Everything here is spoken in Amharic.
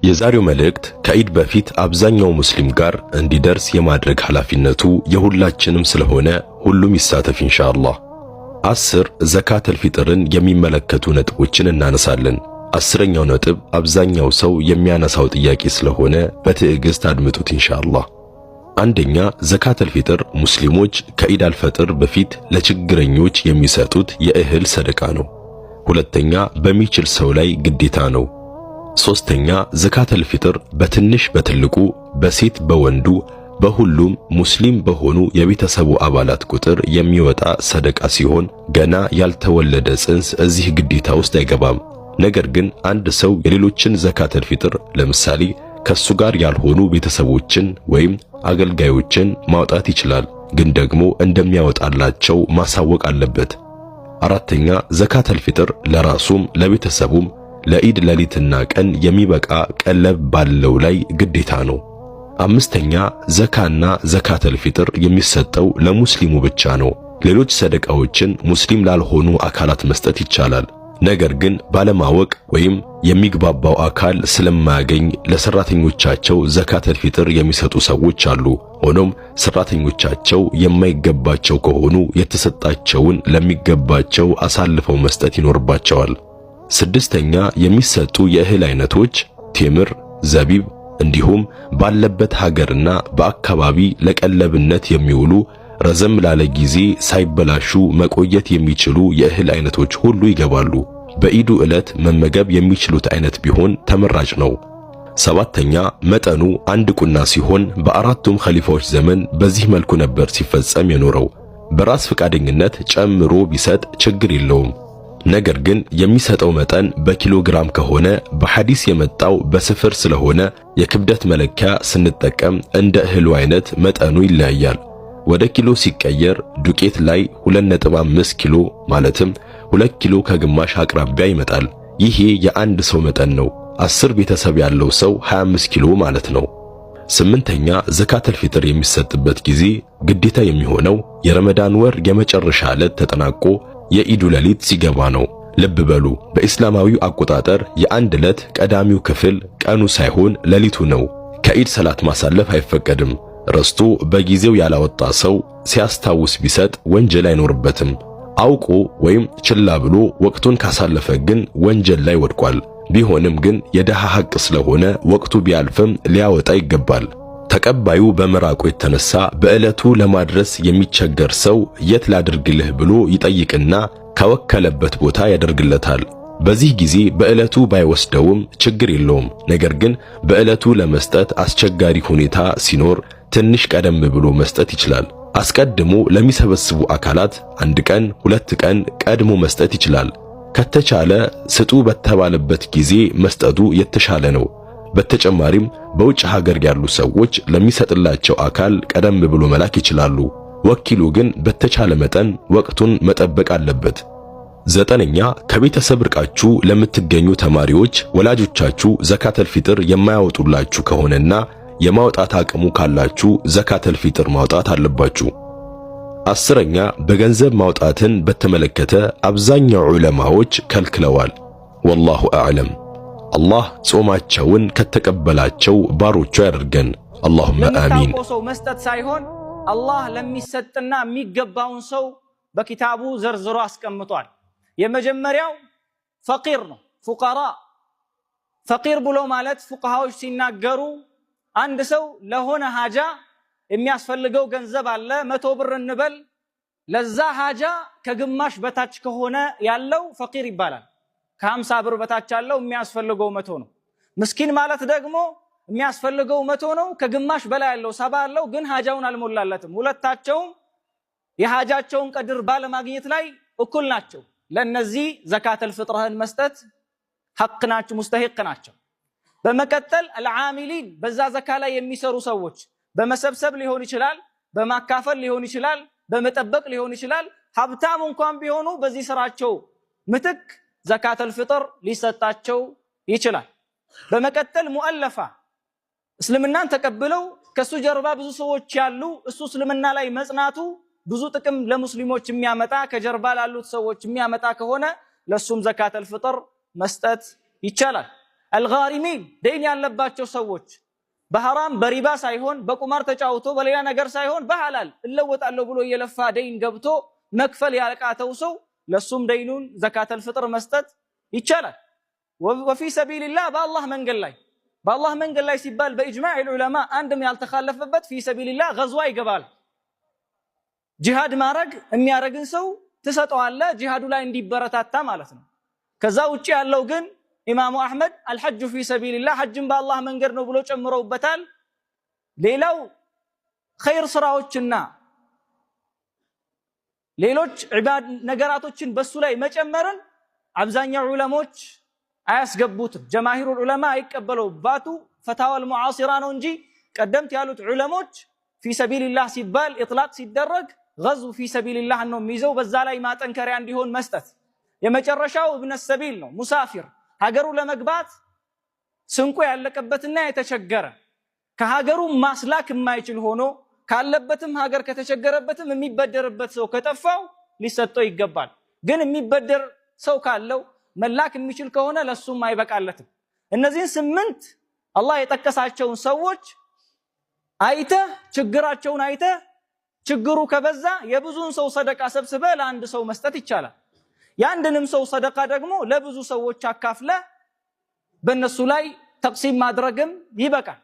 የዛሬው መልእክት ከኢድ በፊት አብዛኛው ሙስሊም ጋር እንዲደርስ የማድረግ ኃላፊነቱ የሁላችንም ስለሆነ ሁሉም ይሳተፍ ኢንሻአላህ። 10 ዘካተል ፊጥርን የሚመለከቱ ነጥቦችን እናነሳለን። 10ኛው ነጥብ አብዛኛው ሰው የሚያነሳው ጥያቄ ስለሆነ በትዕግስት አድምጡት ኢንሻአላህ። አንደኛ፣ ዘካተል ፊጥር ሙስሊሞች ከኢድ አልፈጥር በፊት ለችግረኞች የሚሰጡት የእህል ሰደቃ ነው። ሁለተኛ፣ በሚችል ሰው ላይ ግዴታ ነው። ሶስተኛ፣ ዘካተል ፊጥር በትንሽ በትልቁ በሴት በወንዱ በሁሉም ሙስሊም በሆኑ የቤተሰቡ አባላት ቁጥር የሚወጣ ሰደቃ ሲሆን ገና ያልተወለደ ጽንስ እዚህ ግዴታ ውስጥ አይገባም። ነገር ግን አንድ ሰው የሌሎችን ዘካተል ፊጥር ለምሳሌ ከሱ ጋር ያልሆኑ ቤተሰቦችን ወይም አገልጋዮችን ማውጣት ይችላል፣ ግን ደግሞ እንደሚያወጣላቸው ማሳወቅ አለበት። አራተኛ፣ ዘካተል ፊጥር ለራሱም ለቤተሰቡም ለኢድ ሌሊትና ቀን የሚበቃ ቀለብ ባለው ላይ ግዴታ ነው። አምስተኛ፣ ዘካና ዘካተል ፊጥር የሚሰጠው ለሙስሊሙ ብቻ ነው። ሌሎች ሰደቃዎችን ሙስሊም ላልሆኑ አካላት መስጠት ይቻላል። ነገር ግን ባለማወቅ ወይም የሚግባባው አካል ስለማያገኝ ለሰራተኞቻቸው ዘካተል ፊጥር የሚሰጡ ሰዎች አሉ። ሆኖም ሰራተኞቻቸው የማይገባቸው ከሆኑ የተሰጣቸውን ለሚገባቸው አሳልፈው መስጠት ይኖርባቸዋል። ስድስተኛ፣ የሚሰጡ የእህል አይነቶች ቴምር፣ ዘቢብ እንዲሁም ባለበት ሀገርና በአካባቢ ለቀለብነት የሚውሉ ረዘም ላለ ጊዜ ሳይበላሹ መቆየት የሚችሉ የእህል አይነቶች ሁሉ ይገባሉ። በኢዱ ዕለት መመገብ የሚችሉት አይነት ቢሆን ተመራጭ ነው። ሰባተኛ፣ መጠኑ አንድ ቁና ሲሆን በአራቱም ኸሊፋዎች ዘመን በዚህ መልኩ ነበር ሲፈጸም የኖረው። በራስ ፈቃደኝነት ጨምሮ ቢሰጥ ችግር የለውም። ነገር ግን የሚሰጠው መጠን በኪሎ ግራም ከሆነ በሐዲስ የመጣው በስፍር ስለሆነ የክብደት መለኪያ ስንጠቀም እንደ እህሉ አይነት መጠኑ ይለያያል። ወደ ኪሎ ሲቀየር ዱቄት ላይ 2.5 ኪሎ ማለትም 2 ኪሎ ከግማሽ አቅራቢያ ይመጣል። ይሄ የአንድ ሰው መጠን ነው። 10 ቤተሰብ ያለው ሰው 25 ኪሎ ማለት ነው። ስምንተኛ፣ ዘካተል ፊጥር የሚሰጥበት ጊዜ ግዴታ የሚሆነው የረመዳን ወር የመጨረሻ ዕለት ተጠናቆ የኢዱ ሌሊት ሲገባ ነው። ልብ በሉ፣ በእስላማዊው አቆጣጠር የአንድ ዕለት ቀዳሚው ክፍል ቀኑ ሳይሆን ሌሊቱ ነው። ከኢድ ሰላት ማሳለፍ አይፈቀድም። ረስቶ በጊዜው ያላወጣ ሰው ሲያስታውስ ቢሰጥ ወንጀል አይኖርበትም። አውቆ ወይም ችላ ብሎ ወቅቱን ካሳለፈ ግን ወንጀል ላይ ወድቋል። ቢሆንም ግን የደሃ ሐቅ ስለሆነ ወቅቱ ቢያልፍም ሊያወጣ ይገባል። ተቀባዩ በመራቁ የተነሳ በዕለቱ ለማድረስ የሚቸገር ሰው የት ላድርግልህ ብሎ ይጠይቅና ከወከለበት ቦታ ያደርግለታል። በዚህ ጊዜ በዕለቱ ባይወስደውም ችግር የለውም። ነገር ግን በዕለቱ ለመስጠት አስቸጋሪ ሁኔታ ሲኖር ትንሽ ቀደም ብሎ መስጠት ይችላል። አስቀድሞ ለሚሰበስቡ አካላት 1 ቀን 2 ቀን ቀድሞ መስጠት ይችላል። ከተቻለ ስጡ በተባለበት ጊዜ መስጠቱ የተሻለ ነው። በተጨማሪም በውጭ ሀገር ያሉ ሰዎች ለሚሰጥላቸው አካል ቀደም ብሎ መላክ ይችላሉ። ወኪሉ ግን በተቻለ መጠን ወቅቱን መጠበቅ አለበት። 9ኛ፣ ከቤተሰብ ርቃችሁ ለምትገኙ ተማሪዎች ወላጆቻችሁ ዘካተል ፊጥር የማያወጡላችሁ ከሆነና የማውጣት አቅሙ ካላችሁ ዘካተል ፊጥር ማውጣት አለባችሁ። 10ኛ፣ በገንዘብ ማውጣትን በተመለከተ አብዛኛው ዑለማዎች ከልክለዋል። ወላሁ አዕለም። አላህ ጾማቸውን ከተቀበላቸው ባሮቹ ያደርገን። አላሁመ አሚን። ሰው መስጠት ሳይሆን አላህ ለሚሰጥና የሚገባውን ሰው በኪታቡ ዘርዝሮ አስቀምጧል። የመጀመሪያው ፈቂር ነው፣ ፉቀራ። ፈቂር ብሎ ማለት ፉቃሃዎች ሲናገሩ አንድ ሰው ለሆነ ሃጃ የሚያስፈልገው ገንዘብ አለ፣ 100 ብር እንበል። ለዛ ሃጃ ከግማሽ በታች ከሆነ ያለው ፈቂር ይባላል። ከ50 ብር በታች ያለው የሚያስፈልገው 100 ነው። ምስኪን ማለት ደግሞ የሚያስፈልገው 100 ነው፣ ከግማሽ በላይ ያለው 70 ያለው ግን ሃጃውን አልሞላለትም። ሁለታቸውም የሃጃቸውን ቀድር ባለማግኘት ላይ እኩል ናቸው። ለነዚህ ዘካተል ፊጥርህን መስጠት ሐቅ ናቸው፣ ሙስተሂቅ ናቸው። በመቀጠል አልዓሚሊን፣ በዛ ዘካ ላይ የሚሰሩ ሰዎች በመሰብሰብ ሊሆን ይችላል፣ በማካፈል ሊሆን ይችላል፣ በመጠበቅ ሊሆን ይችላል። ሀብታም እንኳን ቢሆኑ በዚህ ስራቸው ምትክ ዘካተል ፊጥር ሊሰጣቸው ይችላል። በመቀጠል ሙአለፋ፣ እስልምናን ተቀብለው ከሱ ጀርባ ብዙ ሰዎች ያሉ እሱ እስልምና ላይ መጽናቱ ብዙ ጥቅም ለሙስሊሞች የሚያመጣ ከጀርባ ላሉት ሰዎች የሚያመጣ ከሆነ ለሱም ዘካተል ፊጥር መስጠት ይቻላል። አልጋሪሚን ደይን ያለባቸው ሰዎች በሐራም በሪባ ሳይሆን በቁማር ተጫውቶ በሌላ ነገር ሳይሆን በሐላል እለወጣለሁ ብሎ የለፋ ደይን ገብቶ መክፈል ያቃተው ሰው ለሱም ደይኑን ዘካተል ፍጥር መስጠት ይቻላል። ወፊ ሰቢልላህ በአላህ መንገድ ላይ ሲባል በኢጅማዕ ዑለማ አንድም ያልተኻለፈበት ፊ ሰቢልላህ ገዝዋ ይገባል። ጂሃድ ማድረግ የሚያረግን ሰው ትሰጠዋለህ ጂሃዱ ላይ እንዲበረታታ ማለት ነው። ከዛ ውጪ ያለው ግን ኢማሙ አሕመድ አልሐጁ ፊ ሰቢልላህ ሐጅን በአላህ መንገድ ነው ብሎ ጨምረውበታል። ሌላው ኸይር ስራዎችና ሌሎች ዒባድ ነገራቶችን በሱ ላይ መጨመርን አብዛኛው ዑለሞች አያስገቡትም። ጀማሂሩል ዑለማ አይቀበለውም። ባቱ ፈታዋል ሙዓሲራ ነው እንጂ ቀደምት ያሉት ዑለሞች ፊ ሰቢልላህ ሲባል ኢጥላቅ ሲደረግ ገዝው ፊ ሰቢልላህ ነው የሚይዘው። በዛ ላይ ማጠንከሪያ እንዲሆን መስጠት። የመጨረሻው እብነ ሰቢል ነው። ሙሳፊር ሀገሩ ለመግባት ስንቁ ያለቀበትና የተቸገረ ከሀገሩ ማስላክ የማይችል ሆኖ ካለበትም ሀገር ከተቸገረበትም የሚበደርበት ሰው ከጠፋው ሊሰጠው ይገባል። ግን የሚበደር ሰው ካለው መላክ የሚችል ከሆነ ለሱም አይበቃለትም። እነዚህን 8 አላህ የጠቀሳቸውን ሰዎች አይተህ ችግራቸውን አይተህ ችግሩ ከበዛ የብዙን ሰው ሰደቃ ሰብስበ ለአንድ ሰው መስጠት ይቻላል። የአንድንም ሰው ሰደቃ ደግሞ ለብዙ ሰዎች አካፍለ በእነሱ ላይ ተቅሲም ማድረግም ይበቃል።